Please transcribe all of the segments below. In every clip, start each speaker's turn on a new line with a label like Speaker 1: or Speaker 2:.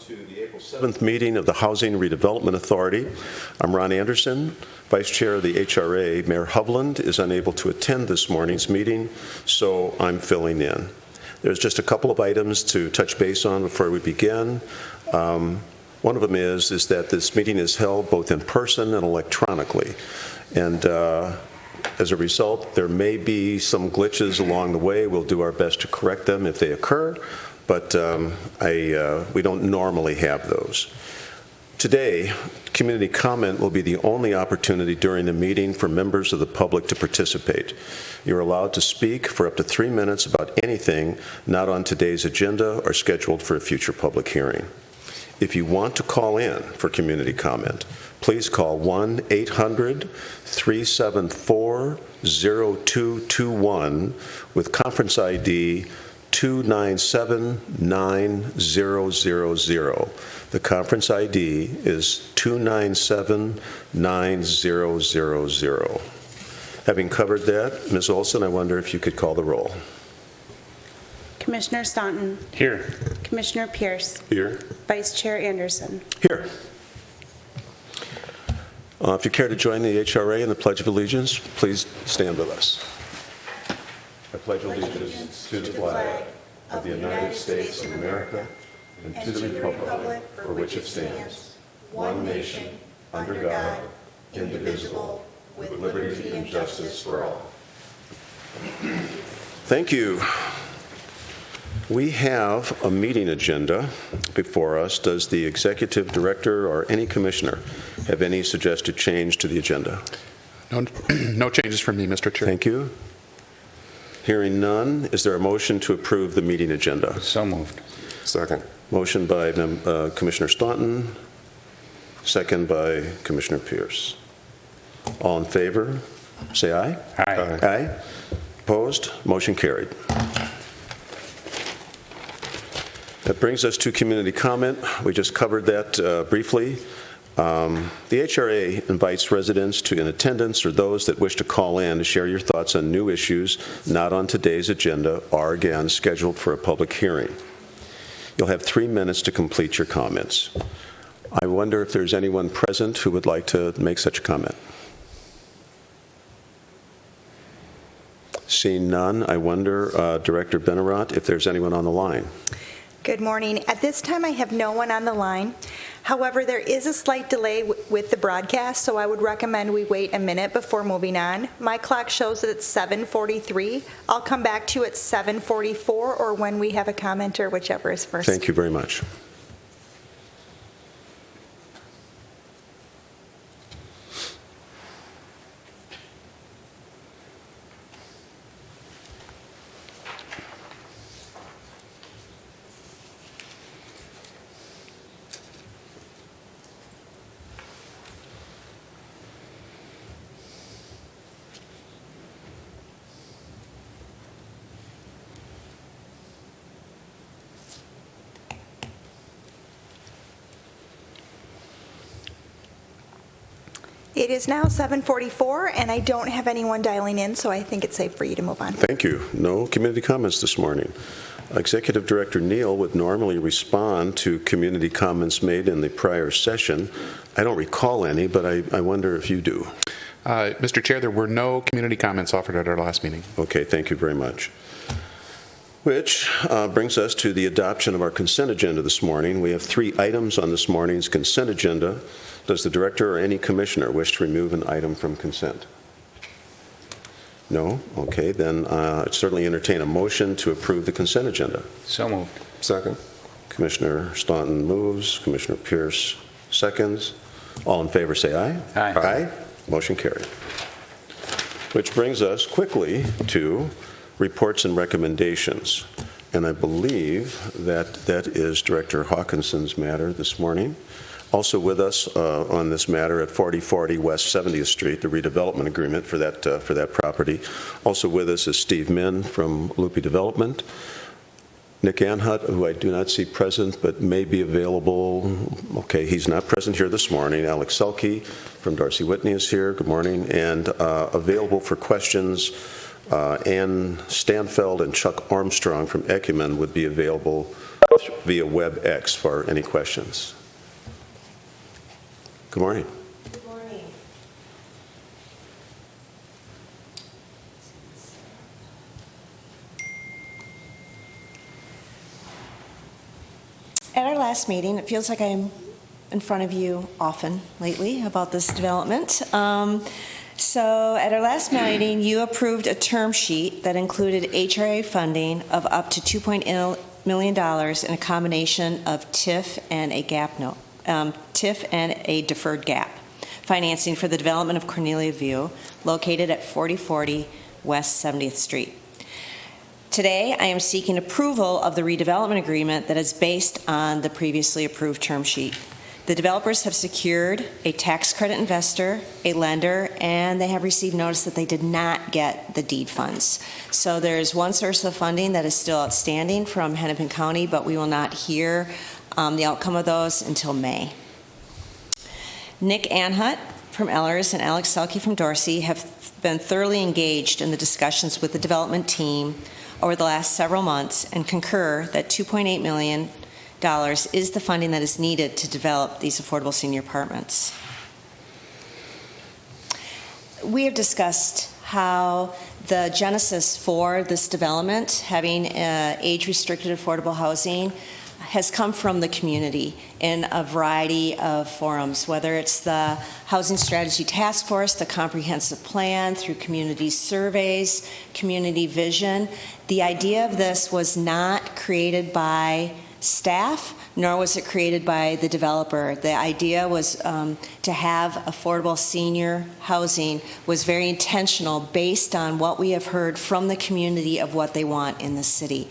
Speaker 1: to the April 7th meeting of the Housing Redevelopment Authority. I'm Ron Anderson, Vice Chair of the HRA. Mayor Hovland is unable to attend this morning's meeting, so I'm filling in. There's just a couple of items to touch base on before we begin. One of them is that this meeting is held both in person and electronically. And as a result, there may be some glitches along the way. We'll do our best to correct them if they occur, but we don't normally have those. Today, community comment will be the only opportunity during the meeting for members of the public to participate. You're allowed to speak for up to 3 minutes about anything not on today's agenda or scheduled for a future public hearing. If you want to call in for community comment, please call 1-800-374-0221 with conference ID 297-9000. The conference ID is 297-9000. Having covered that, Ms. Olson, I wonder if you could call the roll.
Speaker 2: Commissioner Staunton.
Speaker 3: Here.
Speaker 2: Commissioner Pierce.
Speaker 1: Here.
Speaker 2: Vice Chair Anderson.
Speaker 1: Here. If you care to join the HRA in the Pledge of Allegiance, please stand with us. I pledge allegiance to the flag of the United States of America and to the republic for which it stands, one nation, under God, indivisible, with liberty and justice for all. Thank you. We have a meeting agenda before us. Does the executive director or any commissioner have any suggested change to the agenda?
Speaker 3: No changes from me, Mr. Chair.
Speaker 1: Thank you. Hearing none, is there a motion to approve the meeting agenda?
Speaker 3: So moved.
Speaker 1: Second. Motion by Commissioner Staunton, second by Commissioner Pierce. All in favor, say aye.
Speaker 3: Aye.
Speaker 1: Aye. Opposed? Motion carried. That brings us to community comment. We just covered that briefly. The HRA invites residents in attendance or those that wish to call in to share your thoughts on new issues not on today's agenda or, again, scheduled for a public hearing. You'll have 3 minutes to complete your comments. I wonder if there's anyone present who would like to make such a comment. Seeing none, I wonder, Director Benarott, if there's anyone on the line.
Speaker 4: Good morning. At this time, I have no one on the line. However, there is a slight delay with the broadcast, so I would recommend we wait a minute before moving on. My clock shows that it's 7:43. I'll come back to you at 7:44 or when we have a commenter, whichever is first.
Speaker 1: Thank you very much.
Speaker 4: It is now 7:44, and I don't have anyone dialing in, so I think it's safe for you to move on.
Speaker 1: Thank you. No community comments this morning. Executive Director Neal would normally respond to community comments made in the prior session. I don't recall any, but I wonder if you do.
Speaker 3: Mr. Chair, there were no community comments offered at our last meeting.
Speaker 1: Okay, thank you very much. Which brings us to the adoption of our consent agenda this morning. We have 3 items on this morning's consent agenda. Does the director or any commissioner wish to remove an item from consent? No? Okay, then I'd certainly entertain a motion to approve the consent agenda.
Speaker 3: So moved.
Speaker 1: Second. Commissioner Staunton moves. Commissioner Pierce seconds. All in favor say aye.
Speaker 3: Aye.
Speaker 1: Aye. Motion carried. Which brings us quickly to reports and recommendations. And I believe that is Director Hawkinson's matter this morning. Also with us on this matter at 4040 West 70th Street, the redevelopment agreement for that property. Also with us is Steve Min from Loopy Development. Nick Anhut, who I do not see present but may be available. Okay, he's not present here this morning. Alex Selke from Darcy Whitney is here. Good morning. And available for questions, Ann Stanfeld and Chuck Armstrong from Ecumen would be available via WebEx for any questions. Good morning.
Speaker 5: Good morning. At our last meeting, it feels like I'm in front of you often lately about this development. So at our last meeting, you approved a term sheet that included HRA funding of up to $2.8 million in a combination of TIF and a gap note, TIF and a deferred gap financing for the development of Cornelia View, located at 4040 West 70th Street. Today, I am seeking approval of the redevelopment agreement that is based on the previously approved term sheet. The developers have secured a tax credit investor, a lender, and they have received notice that they did not get the deed funds. So there's one source of funding that is still outstanding from Hennepin County, but we will not hear the outcome of those until May. Nick Anhut from Ellers and Alex Selke from Dorsey have been thoroughly engaged in the discussions with the development team over the last several months and concur that $2.8 million is the funding that is needed to develop these affordable senior apartments. We have discussed how the genesis for this development, having age-restricted affordable housing, has come from the community in a variety of forums, whether it's the Housing Strategy Task Force, the Comprehensive Plan, through community surveys, community vision. The idea of this was not created by staff, nor was it created by the developer. The idea was to have affordable senior housing was very intentional based on what we have heard from the community of what they want in the city.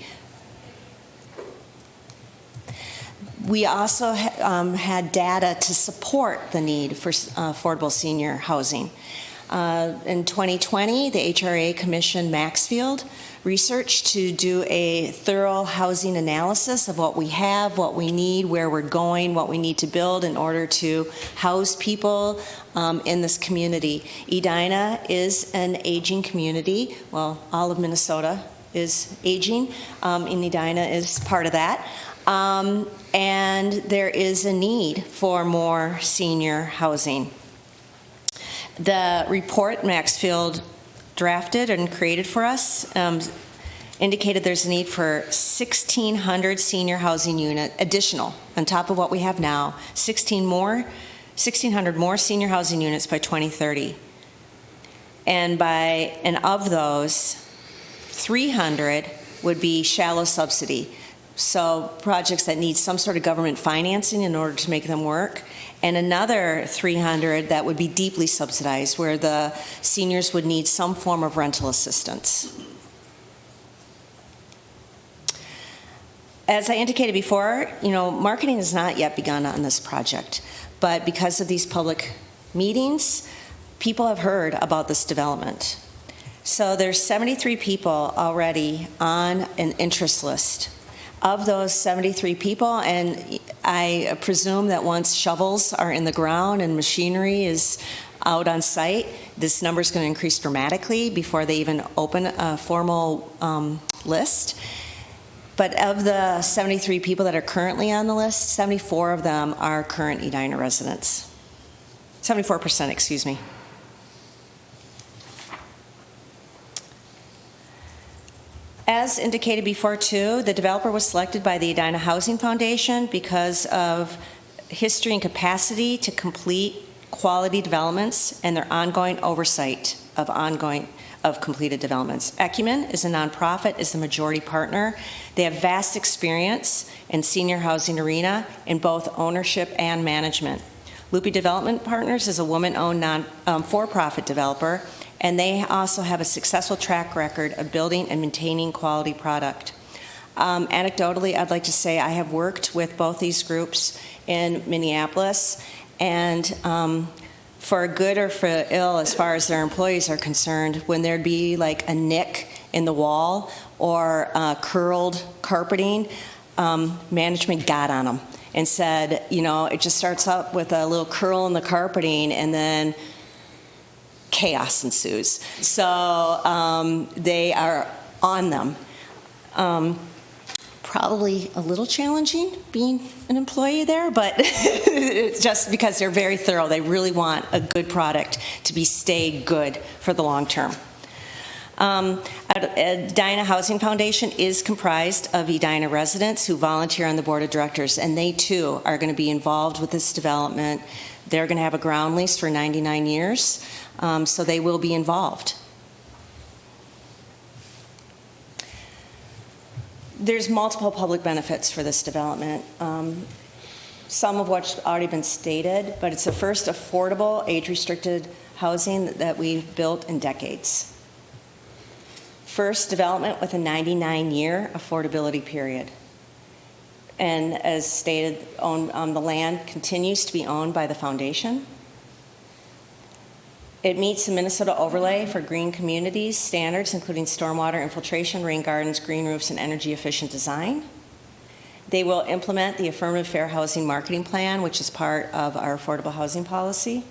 Speaker 5: We also had data to support the need for affordable senior housing. In 2020, the HRA commissioned Maxfield Research to do a thorough housing analysis of what we have, what we need, where we're going, what we need to build in order to house people in this community. Edina is an aging community. Well, all of Minnesota is aging, and Edina is part of that. And there is a need for more senior housing. The report Maxfield drafted and created for us indicated there's a need for 1,600 senior housing unit additional on top of what we have now, 1,600 more senior housing units by 2030. And of those, 300 would be shallow subsidy. So projects that need some sort of government financing in order to make them work, and another 300 that would be deeply subsidized, where the seniors would need some form of rental assistance. As I indicated before, marketing has not yet begun on this project, but because of these public meetings, people have heard about this development. So there's 73 people already on an interest list. Of those 73 people, and I presume that once shovels are in the ground and machinery is out on site, this number is going to increase dramatically before they even open a formal list. But of the 73 people that are currently on the list, 74 of them are current Edina residents. 74%, excuse me. As indicated before, too, the developer was selected by the Edina Housing Foundation because of history and capacity to complete quality developments and their ongoing oversight of completed developments. Ecumen is a nonprofit, is the majority partner. They have vast experience in senior housing arena in both ownership and management. Loopy Development Partners is a woman-owned for-profit developer, and they also have a successful track record of building and maintaining quality product. Anecdotally, I'd like to say I have worked with both these groups in Minneapolis, and for good or for ill, as far as their employees are concerned, when there'd be like a nick in the wall or curled carpeting, management got on them and said, it just starts up with a little curl in the carpeting and then chaos ensues. So they are on them. probably a little challenging being an employee there, but it's just because they're very thorough. They really want a good product to stay good for the long term. Edina Housing Foundation is comprised of Edina residents who volunteer on the board of directors, and they too are going to be involved with this development. They're going to have a ground lease for 99 years, so they will be involved. There's multiple public benefits for this development, some of which have already been stated, but it's the first affordable age-restricted housing that we've built in decades. First development with a 99-year affordability period. And as stated, the land continues to be owned by the foundation. It meets the Minnesota overlay for green communities standards, including stormwater infiltration, rain gardens, green roofs, and energy efficient design. They will implement the Affirmative Fair Housing Marketing Plan, which is part of our affordable housing policy.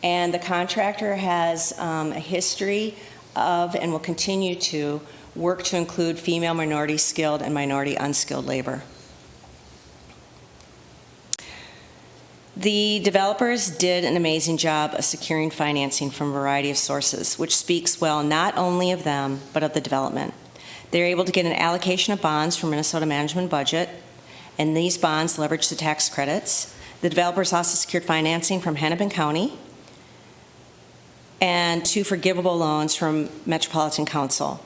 Speaker 5: And the contractor has a history of and will continue to work to include female minority skilled and minority unskilled labor. The developers did an amazing job of securing financing from a variety of sources, which speaks well not only of them, but of the development. They're able to get an allocation of bonds from Minnesota Management Budget, and these bonds leverage the tax credits. The developers also secured financing from Hennepin County and 2 forgivable loans from Metropolitan Council.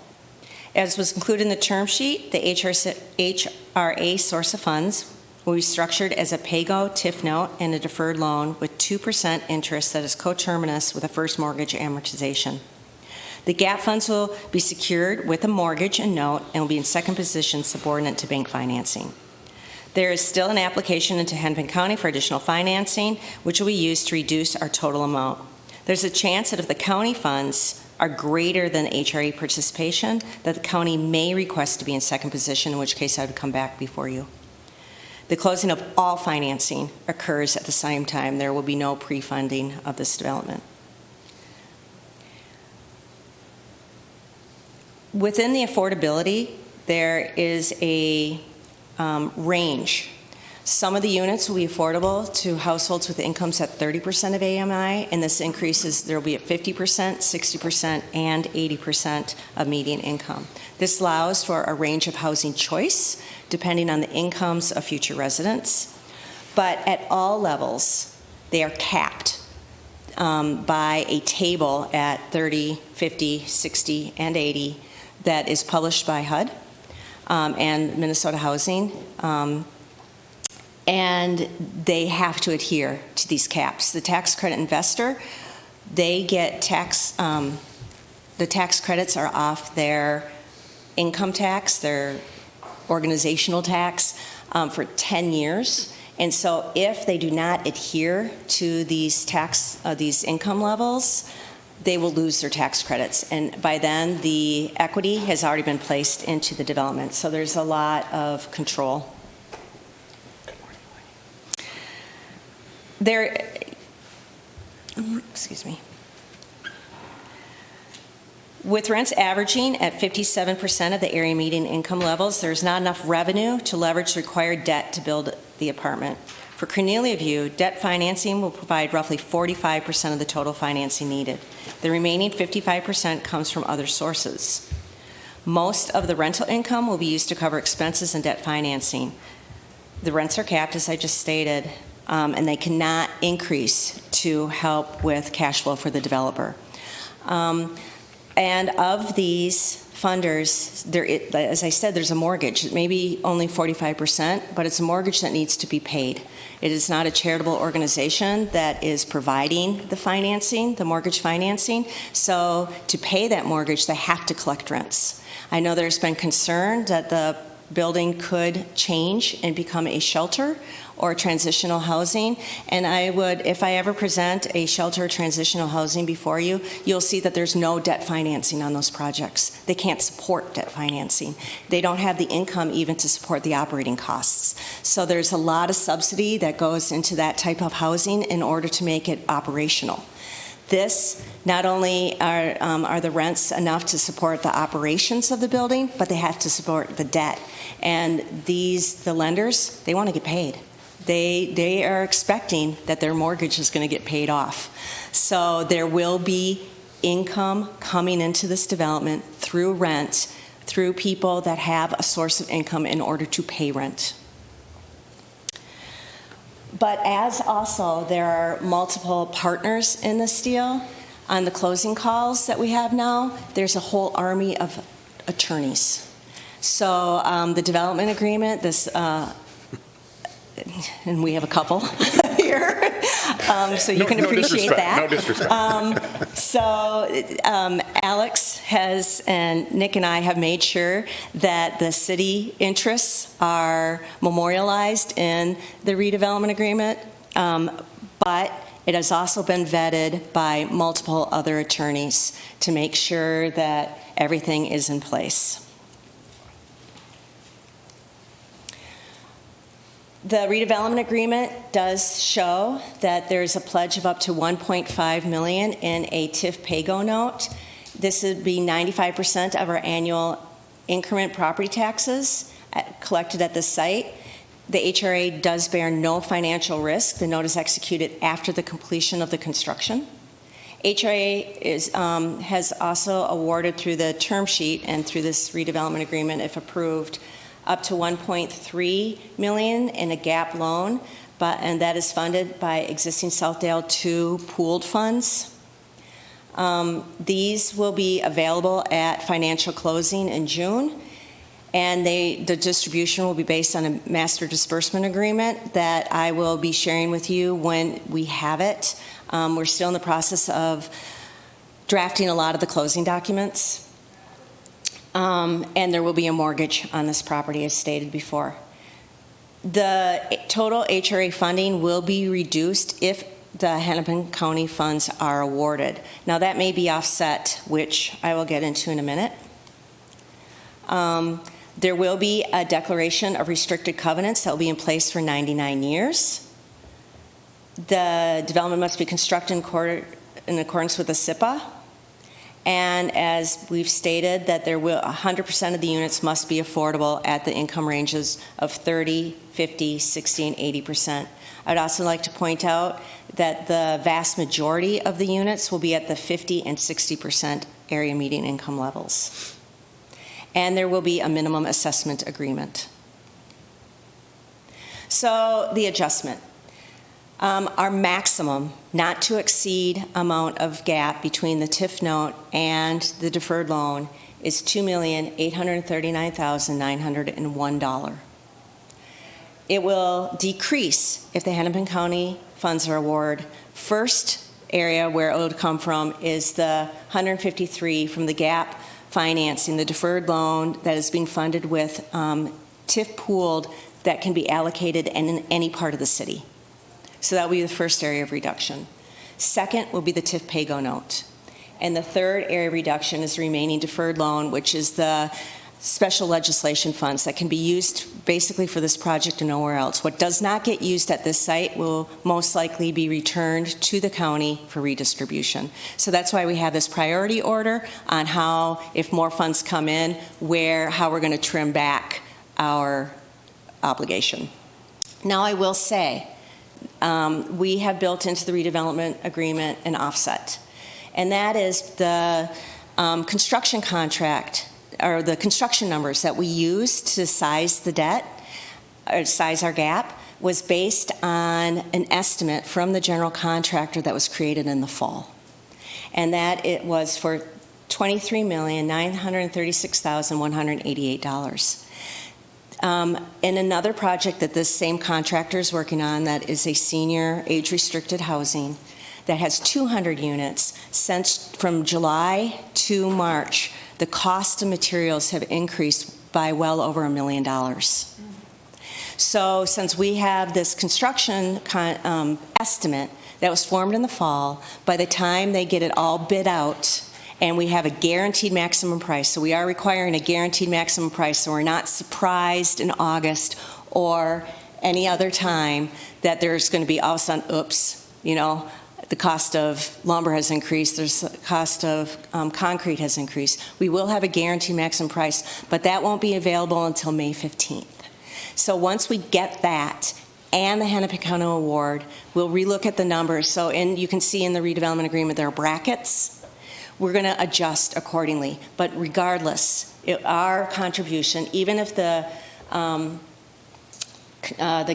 Speaker 5: As was included in the term sheet, the HRA source of funds will be structured as a pay-go TIF note and a deferred loan with 2% interest that is coterminous with a first mortgage amortization. The gap funds will be secured with a mortgage and note and will be in second position subordinate to bank financing. There is still an application into Hennepin County for additional financing, which will be used to reduce our total amount. There's a chance that if the county funds are greater than HRA participation, that the county may request to be in second position, in which case I would come back before you. The closing of all financing occurs at the same time. There will be no pre-funding of this development. Within the affordability, there is a range. Some of the units will be affordable to households with incomes at 30% of AMI, and this increases, there will be at 50%, 60%, and 80% of median income. This allows for a range of housing choice, depending on the incomes of future residents. But at all levels, they are capped by a table at 30, 50, 60, and 80 that is published by HUD and Minnesota Housing. And they have to adhere to these caps. The tax credit investor, they get the tax credits are off their income tax, their organizational tax for 10 years. And so if they do not adhere to these these income levels, they will lose their tax credits. And by then, the equity has already been placed into the development. So there's a lot of control. Excuse me. With rents averaging at 57% of the area median income levels, there's not enough revenue to leverage required debt to build the apartment. For Cornelia View, debt financing will provide roughly 45% of the total financing needed. The remaining 55% comes from other sources. Most of the rental income will be used to cover expenses and debt financing. The rents are capped, as I just stated, and they cannot increase to help with cash flow for the developer. And of these funders, as I said, there's a mortgage. It may be only 45%, but it's a mortgage that needs to be paid. It is not a charitable organization that is providing the financing, the mortgage financing. So to pay that mortgage, they have to collect rents. I know there's been concern that the building could change and become a shelter or transitional housing. And I would, if I ever present a shelter or transitional housing before you, you'll see that there's no debt financing on those projects. They can't support debt financing. They don't have the income even to support the operating costs. So there's a lot of subsidy that goes into that type of housing in order to make it operational. This, not only are the rents enough to support the operations of the building, but they have to support the debt. And the lenders, they want to get paid. They are expecting that their mortgage is going to get paid off. So there will be income coming into this development through rent, through people that have a source of income in order to pay rent. But as also there are multiple partners in this deal, on the closing calls that we have now, there's a whole army of attorneys. So the development agreement, this, and we have a couple here, so you can appreciate that.
Speaker 3: No disrespect.
Speaker 5: Alex and Nick and I have made sure that the city interests are memorialized in the redevelopment agreement, but it has also been vetted by multiple other attorneys to make sure that everything is in place. The redevelopment agreement does show that there's a pledge of up to $1.5 million in a TIF pay-go note. This would be 95% of our annual increment property taxes collected at the site. The HRA does bear no financial risk. The note is executed after the completion of the construction. HRA has also awarded through the term sheet and through this redevelopment agreement, if approved, up to $1.3 million in a gap loan, and that is funded by existing Southdale 2 pooled funds. These will be available at financial closing in June, and the distribution will be based on a master disbursement agreement that I will be sharing with you when we have it. We're still in the process of drafting a lot of the closing documents. And there will be a mortgage on this property, as stated before. The total HRA funding will be reduced if the Hennepin County funds are awarded. Now, that may be offset, which I will get into in a minute. There will be a declaration of restricted covenants that will be in place for 99 years. The development must be constructed in accordance with the SIPA. And as we've stated, that 100% of the units must be affordable at the income ranges of 30, 50, 60, and 80%. I'd also like to point out that the vast majority of the units will be at the 50 and 60% area median income levels. And there will be a minimum assessment agreement. So the adjustment. Our maximum not to exceed amount of gap between the TIF note and the deferred loan is $2,839,901. It will decrease if the Hennepin County funds are awarded. First area where it would come from is the $153 from the gap financing, the deferred loan that is being funded with TIF pooled that can be allocated in any part of the city. So that will be the first area of reduction. Second will be the TIF pay-go note. And the third area of reduction is the remaining deferred loan, which is the special legislation funds that can be used basically for this project and nowhere else. What does not get used at this site will most likely be returned to the county for redistribution. So that's why we have this priority order on how, if more funds come in, how we're going to trim back our obligation. Now I will say, we have built into the redevelopment agreement an offset, and that is the construction contract, or the construction numbers that we use to size the debt, or size our gap, was based on an estimate from the general contractor that was created in the fall, and that it was for $23,936,188. In another project that this same contractor is working on, that is a senior age-restricted housing that has 200 units, since from July to March, the cost of materials have increased by well over $1 million. So since we have this construction estimate that was formed in the fall, by the time they get it all bid out, and we have a guaranteed maximum price. So we are requiring a guaranteed maximum price, so we're not surprised in August or any other time that there's going to be all of a sudden, oops, the the cost of lumber has increased, the cost of concrete has increased. We will have a guaranteed maximum price, but that won't be available until May 15th. So once we get that and the Hennepin County Award, we'll relook at the numbers. So you can see in the redevelopment agreement there are brackets. We're going to adjust accordingly. But regardless, our contribution, even if the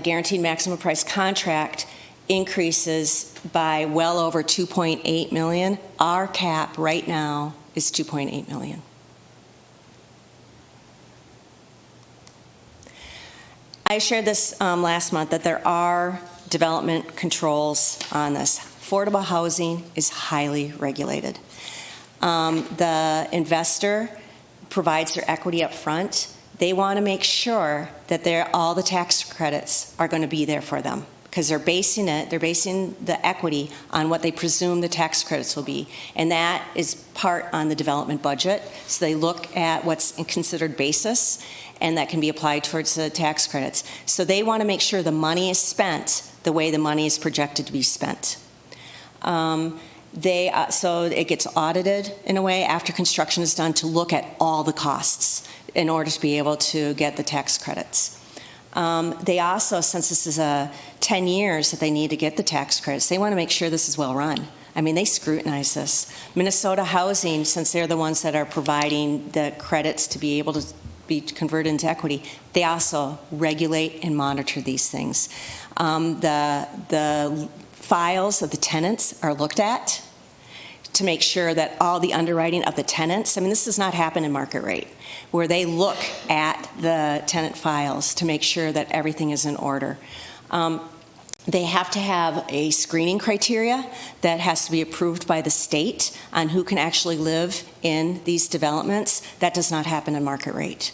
Speaker 5: guaranteed maximum price contract increases by well over $2.8 million, our cap right now is $2.8 million. I shared this last month that there are development controls on this. Affordable housing is highly regulated. The investor provides their equity up front. They want to make sure that all the tax credits are going to be there for them, because they're basing the equity on what they presume the tax credits will be. And that is part on the development budget. So they look at what's considered basis, and that can be applied towards the tax credits. So they want to make sure the money is spent the way the money is projected to be spent. So it gets audited in a way after construction is done to look at all the costs in order to be able to get the tax credits. They also, since this is 10 years that they need to get the tax credits, they want to make sure this is well run. I mean, they scrutinize this. Minnesota Housing, since they're the ones that are providing the credits to be able to be converted into equity, they also regulate and monitor these things. The files of the tenants are looked at to make sure that all the underwriting of the tenants, I mean, this does not happen in market rate, where they look at the tenant files to make sure that everything is in order. They have to have a screening criteria that has to be approved by the state on who can actually live in these developments. That does not happen in market rate.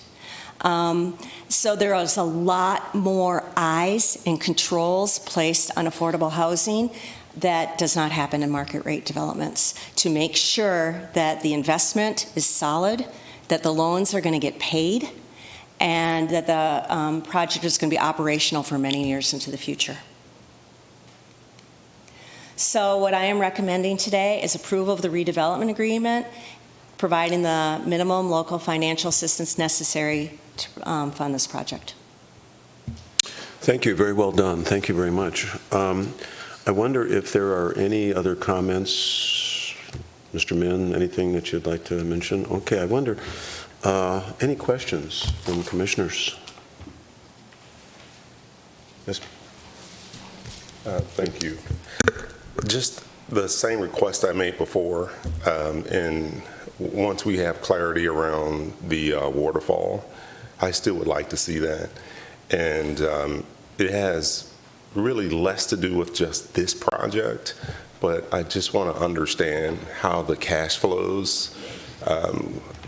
Speaker 5: So there is a lot more eyes and controls placed on affordable housing that does not happen in market rate developments, to make sure that the investment is solid, that the loans are going to get paid, and that the project is going to be operational for many years into the future. So what I am recommending today is approval of the redevelopment agreement, providing the minimum local financial assistance necessary to fund this project.
Speaker 1: Thank you. Very well done. Thank you very much. I wonder if there are any other comments. Mr. Min, anything that you'd like to mention? Okay, I wonder, any questions from commissioners? Yes.
Speaker 6: Thank you. Just the same request I made before, and once we have clarity around the waterfall, I still would like to see that. And it has really less to do with just this project, but I just want to understand how the cash flows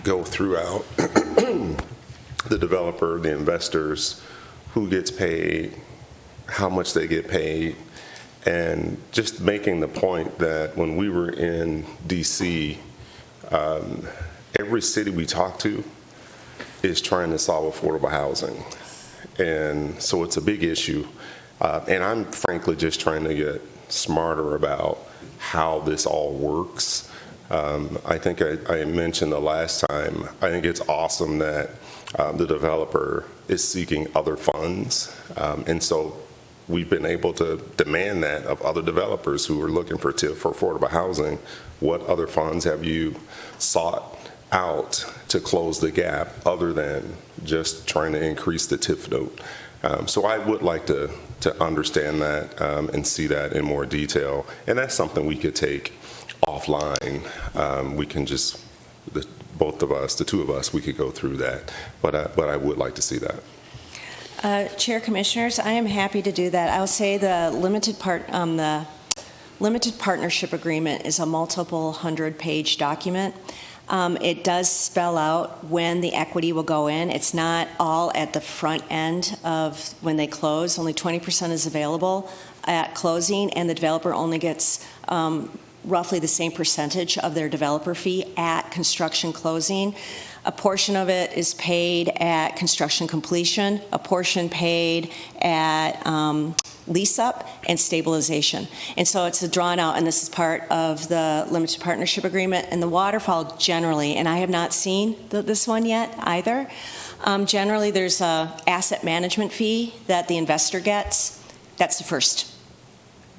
Speaker 6: go throughout the developer, the investors, who gets paid, how much they get paid, and just making the point that when we were in DC, every city we talk to is trying to solve affordable housing. And so it's a big issue. And I'm frankly just trying to get smarter about how this all works. I think I mentioned the last time, I think it's awesome that the developer is seeking other funds. And so we've been able to demand that of other developers who are looking for TIF for affordable housing. What other funds have you sought out to close the gap other than just trying to increase the TIF note? So I would like to understand that and see that in more detail. And that's something we could take offline. We can just, both of us, the two of us, we could go through that. But I would like to see that.
Speaker 5: Chair, Commissioners, I am happy to do that. I'll say the limited partnership agreement is a multiple 100-page document. It does spell out when the equity will go in. It's not all at the front end of when they close. Only 20% is available at closing, and the developer only gets roughly the same percentage of their developer fee at construction closing. A portion of it is paid at construction completion, a portion paid at lease-up and stabilization. And so it's drawn out, and this is part of the limited partnership agreement. And the waterfall generally, and I have not seen this one yet either, generally there's a asset management fee that the investor gets. That's the first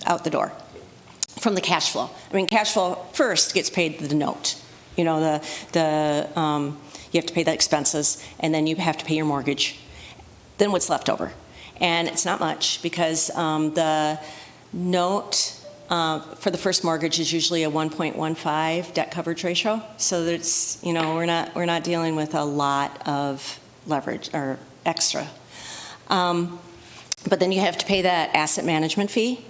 Speaker 5: out the door from the cash flow. I mean, cash flow first gets paid the note. You know, you have to pay the expenses, and then you have to pay your mortgage. Then what's left over? And it's not much, because the note for the first mortgage is usually a 1.15 debt coverage ratio. So that's, you know, we're not dealing with a lot of leverage or extra. But then you have to pay that asset management fee.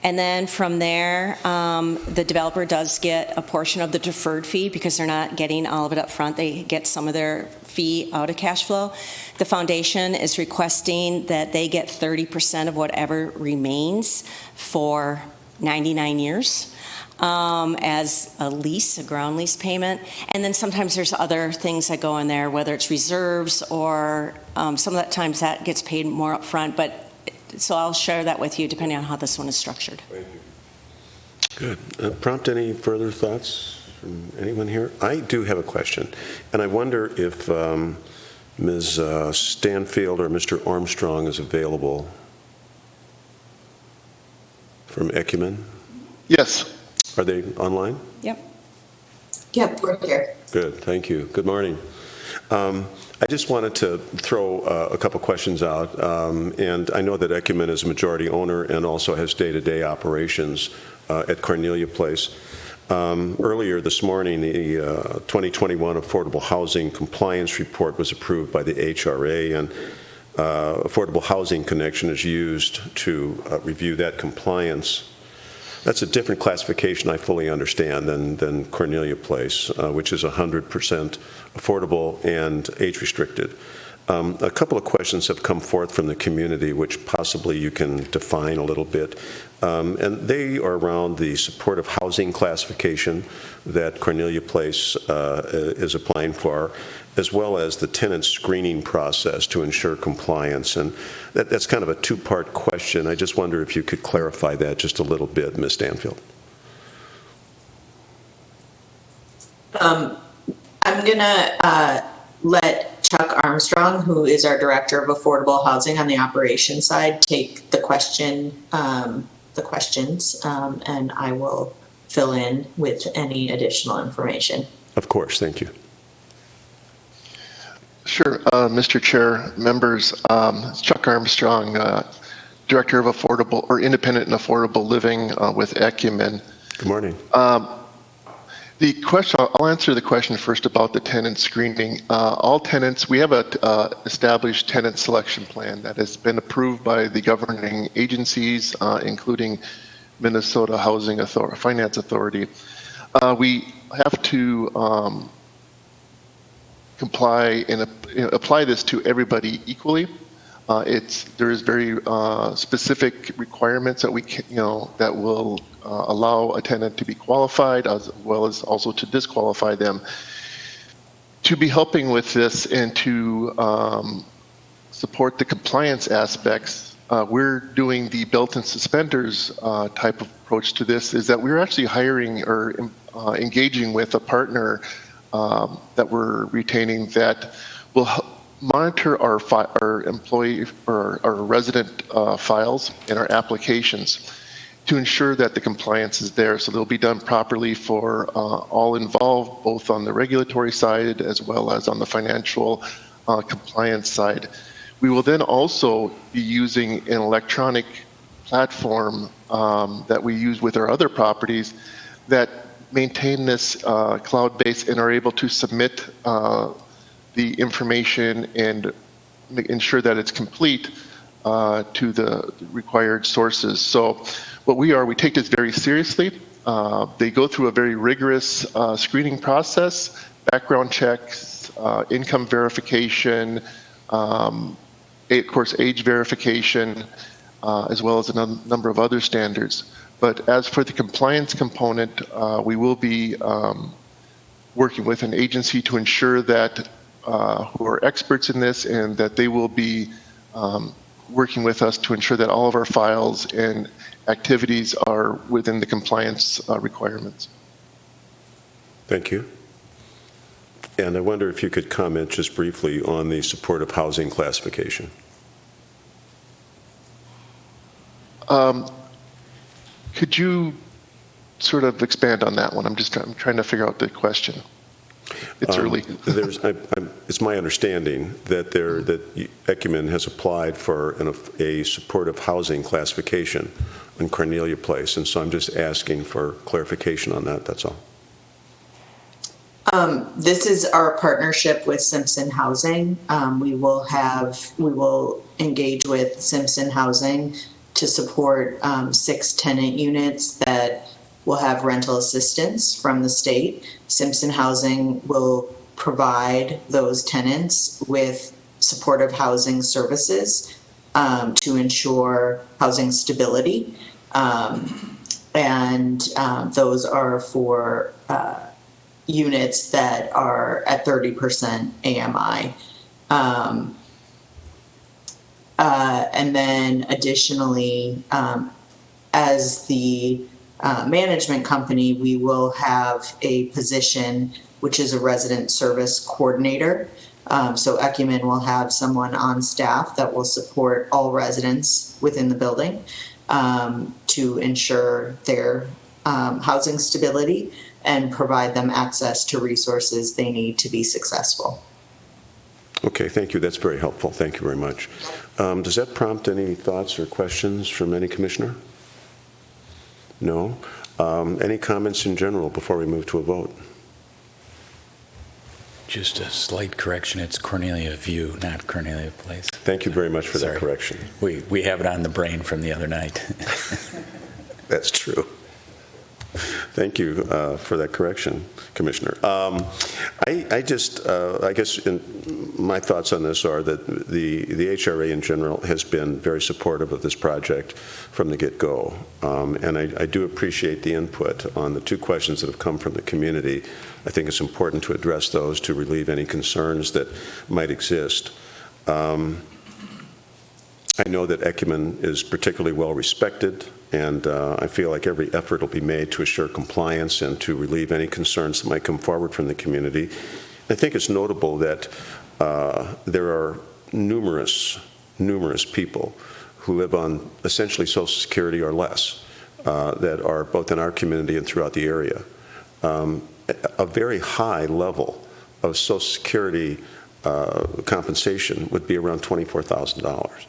Speaker 5: And then from there, the developer does get a portion of the deferred fee, because they're not getting all of it up front. They get some of their fee out of cash flow. The foundation is requesting that they get 30% of whatever remains for 99 years as a lease, a ground lease payment. And then sometimes there's other things that go in there, whether it's reserves or some of that times that gets paid more up front. But so I'll share that with you depending on how this one is structured.
Speaker 1: Thank you. Good. Prompt any further thoughts from anyone here? I do have a question, and I wonder if Ms. Stanfield or Mr. Armstrong is available from Ecumen.
Speaker 7: Yes.
Speaker 1: Are they online?
Speaker 5: Yep.
Speaker 8: Yep, we're here.
Speaker 1: Good, thank you. Good morning. I just wanted to throw a couple questions out, and I know that Ecumen is a majority owner and also has day-to-day operations at Cornelia Place. Earlier this morning, the 2021 Affordable Housing Compliance Report was approved by the HRA, and Affordable Housing Connection is used to review that compliance. That's a different classification, I fully understand, than Cornelia Place, which is 100% affordable and age-restricted. A couple of questions have come forth from the community, which possibly you can define a little bit. And they are around the supportive housing classification that Cornelia Place is applying for, as well as the tenant screening process to ensure compliance. And that's kind of a two-part question. I just wonder if you could clarify that just a little bit, Ms. Stanfield.
Speaker 8: I'm going to let Chuck Armstrong, who is our Director of Affordable Housing on the operations side, take the questions, and I will fill in with any additional information.
Speaker 1: Of course, thank you.
Speaker 7: Sure, Mr. Chair, members, Chuck Armstrong, Director of Affordable or Independent and Affordable Living with Ecumen.
Speaker 1: Good morning.
Speaker 7: The question, I'll answer the question first about the tenant screening. All tenants, we have a established tenant selection plan that has been approved by the governing agencies, including Minnesota Housing Authority, Finance Authority. We have to comply and apply this to everybody equally. There is very specific requirements that we can, that will allow a tenant to be qualified, as well as also to disqualify them. To be helping with this and to support the compliance aspects, we're doing the belt and suspenders type of approach to this, is that we're actually hiring or engaging with a partner that we're retaining that will monitor our employee or our resident files and our applications to ensure that the compliance is there. So they'll be done properly for all involved, both on the regulatory side as well as on the financial compliance side. We will then also be using an electronic platform that we use with our other properties that maintain this cloud-based and are able to submit the information and ensure that it's complete to the required sources. So what we take this very seriously. They go through a very rigorous screening process, background checks, income verification, of course age verification, as well as a number of other standards. But as for the compliance component, we will be working with an agency to ensure that who are experts in this and that they will be working with us to ensure that all of our files and activities are within the compliance requirements.
Speaker 1: Thank you. And I wonder if you could comment just briefly on the supportive housing classification.
Speaker 7: Could you sort of expand on that one? I'm trying to figure out the question. It's early.
Speaker 1: It's my understanding that Ecumen has applied for a supportive housing classification on Cornelia Place, and so I'm just asking for clarification on that. That's all.
Speaker 8: This is our partnership with Simpson Housing. We will engage with Simpson Housing to support 6 tenant units that will have rental assistance from the state. Simpson Housing will provide those tenants with supportive housing services to ensure housing stability. And those are for units that are at 30% AMI. And then additionally, as the management company, we will have a position which is a resident service coordinator. So Ecumen will have someone on staff that will support all residents within the building to ensure their housing stability and provide them access to resources they need to be successful.
Speaker 1: Okay, thank you. That's very helpful. Thank you very much. Does that prompt any thoughts or questions from any commissioner? No? Any comments in general before we move to a vote?
Speaker 9: Just a slight correction. It's Cornelia View, not Cornelia Place.
Speaker 1: Thank you very much for
Speaker 9: Sorry.
Speaker 1: that correction.
Speaker 9: We have it on the brain from the other night.
Speaker 1: That's true. Thank you for that correction, Commissioner. I guess my thoughts on this are that the HRA in general has been very supportive of this project from the get-go. And I do appreciate the input on the 2 questions that have come from the community. I think it's important to address those to relieve any concerns that might exist. I know that Ecumen is particularly well respected, and I feel like every effort will be made to assure compliance and to relieve any concerns that might come forward from the community. I think it's notable that there are numerous people who live on essentially Social Security or less that are both in our community and throughout the area. A very high level of Social Security compensation would be around $24,000.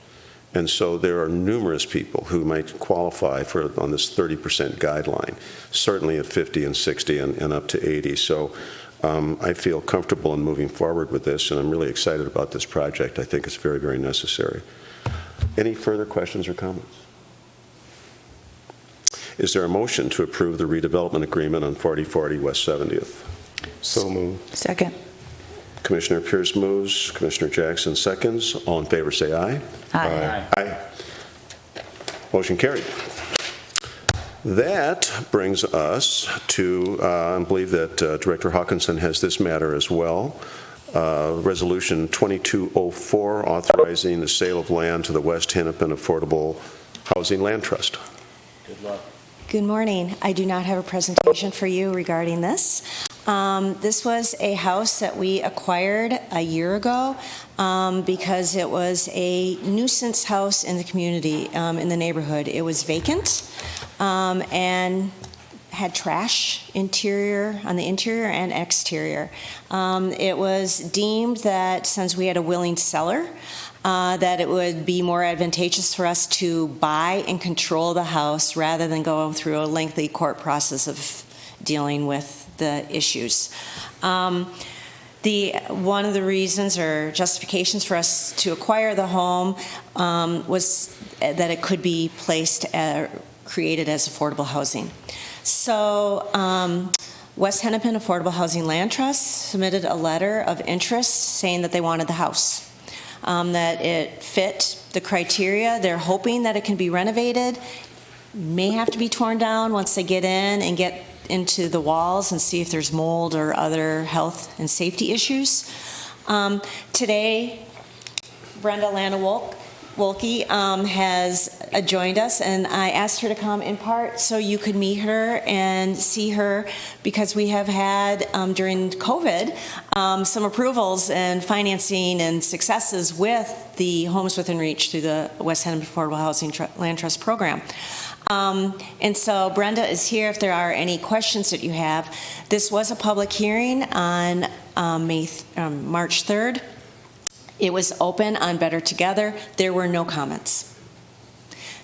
Speaker 1: And so there are numerous people who might qualify on this 30% guideline, certainly at 50 and 60 and up to 80. So I feel comfortable in moving forward with this, and I'm really excited about this project. I think it's very, very necessary. Any further questions or comments? Is there a motion to approve the redevelopment agreement on 4040 West 70th?
Speaker 6: So moved.
Speaker 10: Second.
Speaker 1: Commissioner Pierce moves, Commissioner Jackson seconds. All in favor say aye.
Speaker 10: Aye.
Speaker 1: Aye. Motion carried. That brings us to, I believe that Director Hawkinson has this matter as well. Resolution 2204, authorizing the sale of land to the West Hennepin Affordable Housing Land Trust.
Speaker 9: Good luck.
Speaker 5: Good morning. I do not have a presentation for you regarding this. This was a house that we acquired a year ago because it was a nuisance house in the community, in the neighborhood. It was vacant and had trash on the interior and exterior. It was deemed that since we had a willing seller, that it would be more advantageous for us to buy and control the house rather than go through a lengthy court process of dealing with the issues. One of the reasons or justifications for us to acquire the home was that it could be created as affordable housing. So West Hennepin Affordable Housing Land Trust submitted a letter of interest saying that they wanted the house, that it fit the criteria. They're hoping that it can be renovated, may have to be torn down once they get in and get into the walls and see if there's mold or other health and safety issues. Today, Brenda Lana Wolk Wolke has joined us, and I asked her to come in part so you could meet her and see her, because we have had, during COVID, some approvals and financing and successes with the Homes Within Reach through the West Hennepin Affordable Housing Land Trust Program. And so Brenda is here if there are any questions that you have. This was a public hearing on March 3rd. It was open on Better Together. There were no comments.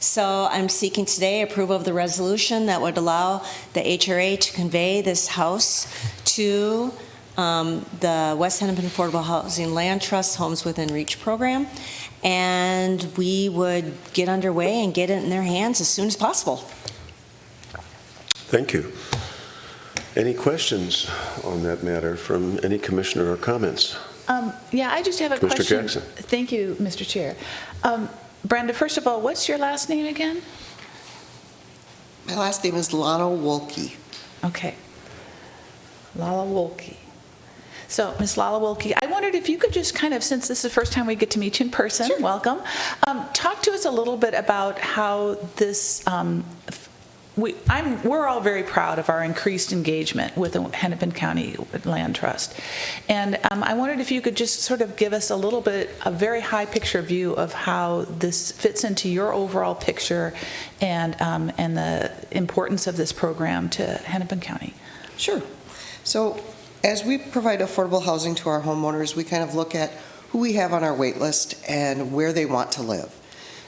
Speaker 5: So I'm seeking today approval of the resolution that would allow the HRA to convey this house to the West Hennepin Affordable Housing Land Trust Homes Within Reach program, and we would get underway and get it in their hands as soon as possible.
Speaker 1: Thank you. Any questions on that matter from any commissioner or comments?
Speaker 10: Yeah, I just have a
Speaker 1: Mr.
Speaker 10: question.
Speaker 1: Jackson.
Speaker 10: Thank you, Mr. Chair. Brenda, first of all, what's your last name again?
Speaker 11: My last name is Lana Wolke.
Speaker 10: Okay. Lala Wolke. So, Ms. Lala Wolke, I wondered if you could just kind of, since this is the first time we get to meet you in person, welcome, talk to us a little bit about how this, we're all very proud of our increased engagement with the Hennepin County Land Trust. And I wondered if you could just sort of give us a little bit, a very high picture view of how this fits into your overall picture and the importance of this program to Hennepin County.
Speaker 11: Sure. So as we provide affordable housing to our homeowners, we kind of look at who we have on our wait list and where they want to live.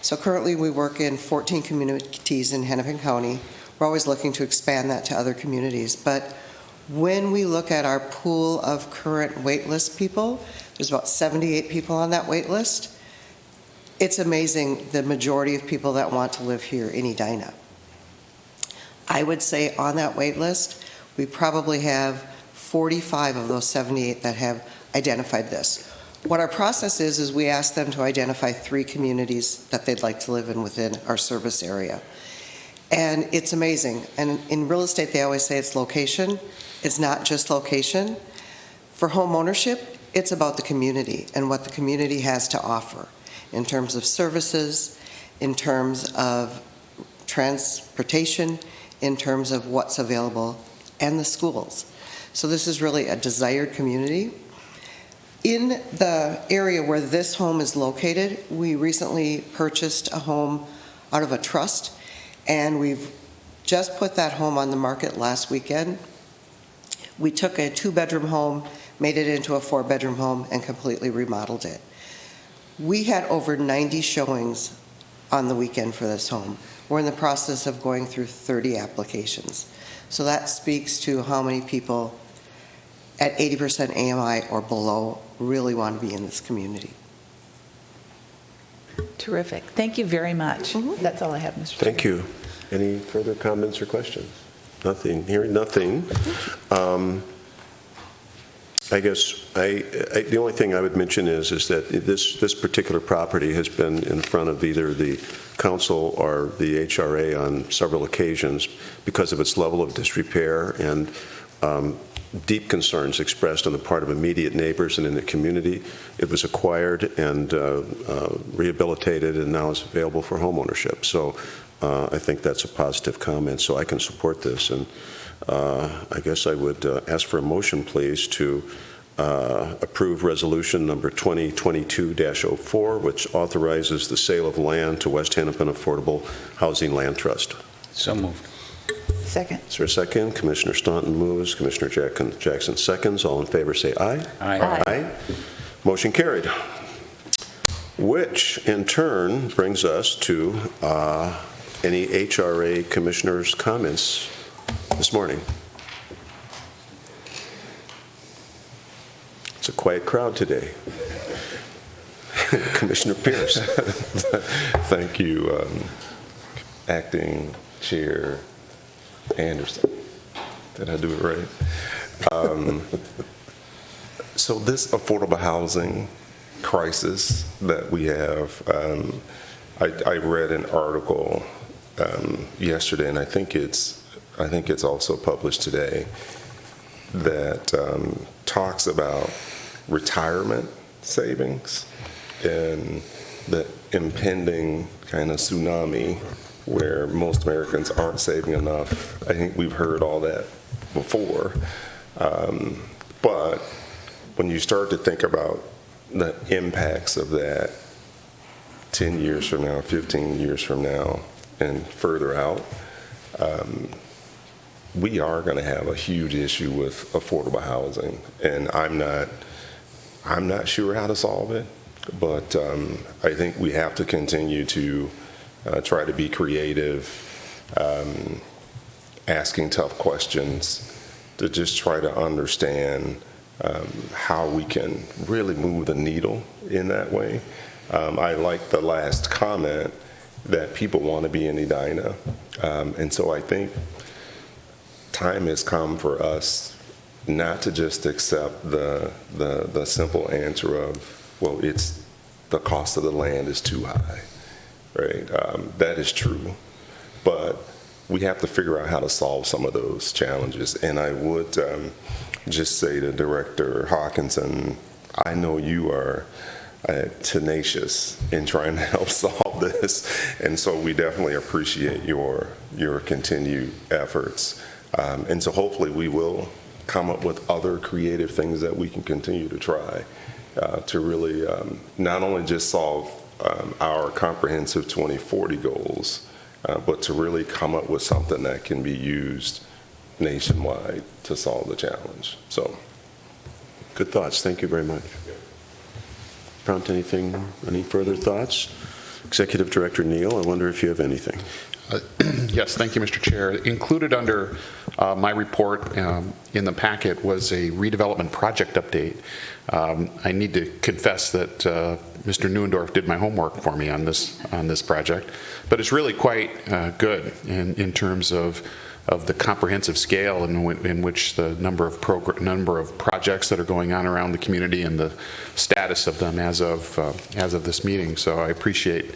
Speaker 11: So currently we work in 14 communities in Hennepin County. We're always looking to expand that to other communities. But when we look at our pool of current wait list people, there's about 78 people on that wait list. It's amazing the majority of people that want to live here in Edina. I would say on that wait list, we probably have 45 of those 78 that have identified this. What our process is we ask them to identify 3 communities that they'd like to live in within our service area. And it's amazing. And in real estate, they always say it's location. It's not just location. For home ownership, it's about the community and what the community has to offer in terms of services, in terms of transportation, in terms of what's available, and the schools. So this is really a desired community. In the area where this home is located, we recently purchased a home out of a trust, and we've just put that home on the market last weekend. We took a 2-bedroom home, made it into a 4-bedroom home, and completely remodeled it. We had over 90 showings on the weekend for this home. We're in the process of going through 30 applications. So that speaks to how many people at 80% AMI or below really want to be in this community.
Speaker 10: Terrific. Thank you very much. That's all I have, Mr. Chair.
Speaker 1: Thank you. Any further comments or questions? Nothing. Hearing nothing. I guess the only thing I would mention is that this particular property has been in front of either the council or the HRA on several occasions because of its level of disrepair and deep concerns expressed on the part of immediate neighbors and in the community. It was acquired and rehabilitated and now is available for homeownership. So I think that's a positive comment, so I can support this. And I guess I would ask for a motion, please, to approve resolution number 2022-04, which authorizes the sale of land to West Hennepin Affordable Housing Land Trust.
Speaker 9: So moved.
Speaker 10: Second.
Speaker 1: Is there a second? Commissioner Staunton moves. Commissioner Jackson seconds. All in favor say aye.
Speaker 9: Aye.
Speaker 1: Aye. Motion carried. Which in turn brings us to any HRA commissioners' comments this morning. It's a quiet crowd today. Commissioner Pierce.
Speaker 6: Thank you, Acting Chair Anderson. Did I do it right? So this affordable housing crisis that we have, I read an article yesterday, and I think it's also published today, that talks about retirement savings and the impending kind of tsunami where most Americans aren't saving enough. I think we've heard all that before. But when you start to think about the impacts of that 10 years from now, 15 years from now, and further out, we are going to have a huge issue with affordable housing. And I'm not sure how to solve it, but I think we have to continue to try to be creative, asking tough questions to just try to understand how we can really move the needle in that way. I like the last comment that people want to be in Edina. And so I think time has come for us not to just accept the simple answer of, well, it's the cost of the land is too high, right? That is true. But we have to figure out how to solve some of those challenges. And I would just say to Director Hawkinson, I know you are tenacious in trying to help solve this, and so we definitely appreciate your continued efforts. And so hopefully we will come up with other creative things that we can continue to try to really not only just solve our comprehensive 2040 goals, but to really come up with something that can be used nationwide to solve the challenge. So,
Speaker 1: Good thoughts. Thank you very much. Prompt anything, any further thoughts? Executive Director Neal, I wonder if you have anything.
Speaker 3: Yes, thank you, Mr. Chair. Included under my report in the packet was a redevelopment project update. I need to confess that Mr. Neuendorf did my homework for me on this project, but it's really quite good in terms of the comprehensive scale in which the number of projects that are going on around the community and the status of them as of this meeting. So I appreciate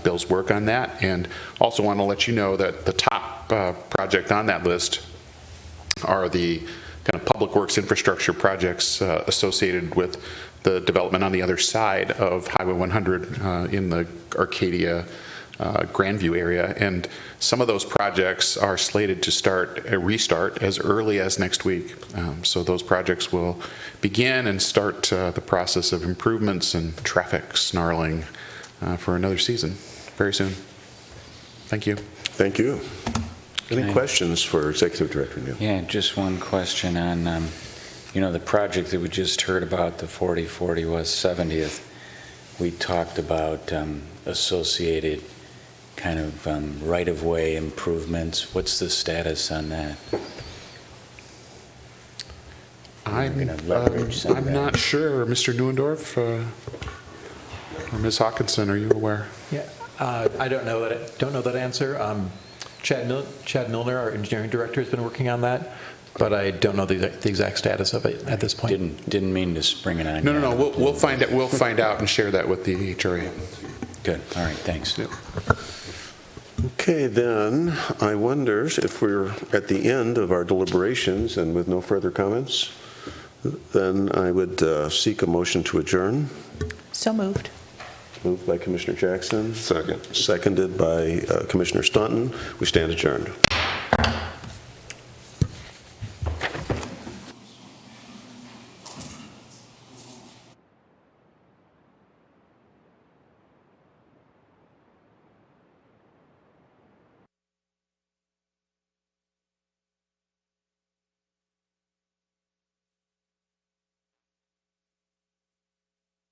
Speaker 3: Bill's work on that, and also want to let you know that the top project on that list are the kind of public works infrastructure projects associated with the development on the other side of Highway 100 in the Arcadia Grandview area, and some of those projects are slated to restart as early as next week. So those projects will begin and start the process of improvements and traffic snarling for another season very soon. Thank you.
Speaker 1: Thank you. Any questions for Executive Director Neal?
Speaker 9: Yeah, just one question on, the project that we just heard about, the 4040 West 70th. We talked about associated kind of right-of-way improvements. What's the status on that?
Speaker 3: I'm not sure. Mr. Neuendorf or Ms. Hawkinson, are you aware?
Speaker 12: Yeah, I don't know that answer. Chad Milner, our engineering director, has been working on that, but I don't know the exact status of it at this point. Didn't
Speaker 9: mean to spring it on you.
Speaker 3: No. We'll find out. We'll find out and share that with the HRA.
Speaker 9: Good. All right. Thanks.
Speaker 3: Yep.
Speaker 1: Okay, then, I wonder if we're at the end of our deliberations and with no further comments, then I would seek a motion to adjourn.
Speaker 10: So moved.
Speaker 1: Moved by Commissioner Jackson.
Speaker 6: second.
Speaker 1: Seconded by Commissioner Staunton. We stand adjourned.